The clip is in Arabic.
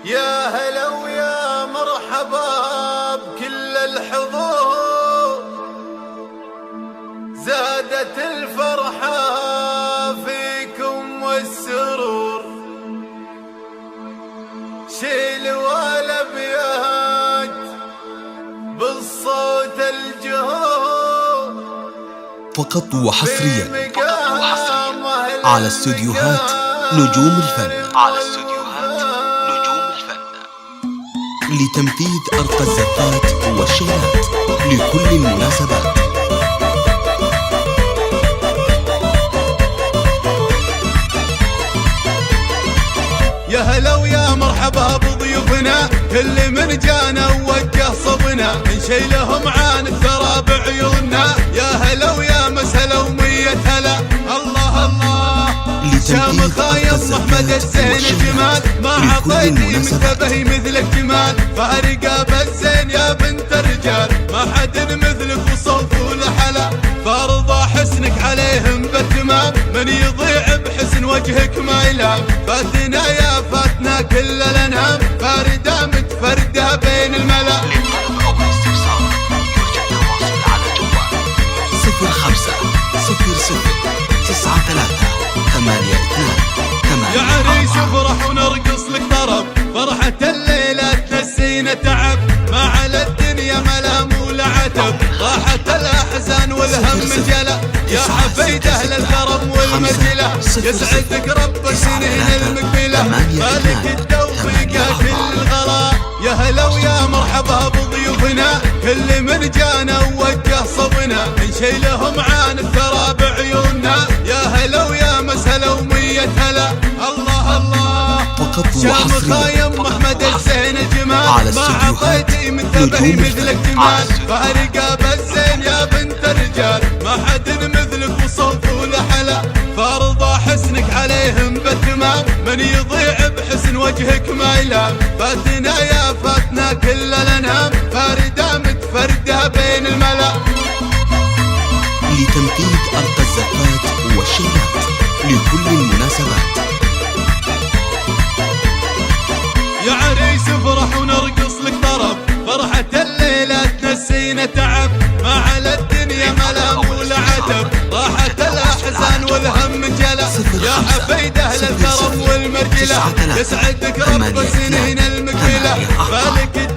يا هلا ويا مرحبا بكل الحضور، زادت الفرحة فيكم والسرور، شيل والابيات بالصوت الجهور، فقط وحصريا على استوديوهات نجوم الفن، لتنفيذ أرقى الزفات والشيلات لكل المناسبات. يا هلا ويا مرحبا بضيوفنا، كل من جانا ووجه صبنا، نشيلهم عن الثرى بعيوننا. يا هلا ويا مسهلا ومية هلا، الله الله شام خايم احمد الزين الجمال، ما عطيتي منتبه مثلك جمال، فارقه بالزين يا بنت الرجال، ما حد مثلك وصوف ولحلا، فارضى حسنك عليهم بالتمام، من يضيع بحسن وجهك ما يلام، فاتنا يا فاتنا كل الانام، فارده متفرده بين الملا. للطلب او الاستفسار يرجى التواصل على جوال 05-00-93-82. يا عريس افرح ونرقص لك طرب، فرحة الليلة تنسينا تعب، ما على الدنيا ملام ولا عتب، راحت الاحزان والهم انجلى، يا حفيد اهل الكرم والمرجله، يسعدك رب السنين المقبله، مالك التوفيق في الغلا. يا هلا ويا مرحبا بضيوفنا، كل من جانا ووجه صبنا، نشيلهم عن الثرى بعيوننا. يا هلا ويا مسهلا ومية هلا، الله الله شام خايم احمد الزين الجمال، ما عطيتي منتبه مثلك جمال، فارقه بالزين يا بنت الرجال، ما حد مثلك وصوف ولحلا، فارضى حسنك عليهم بالتمام، من يضيع بحسن وجهك ما يلام، فاتنا يا فاتنا كل الانام، فارده متفرده بين الملا. لتنفيذ أرقى الزفات والشيلات لكل المناسبات. يا عريس افرح ونرقص لك طرب، فرحة الليلة تنسينا تعب، ما على الدنيا ملام ولا عتب، راحت الأحزان والهم انجلى، يا حفيد أهل الكرم والمرجلة، يسعدك رب السنين المقبلة، بالك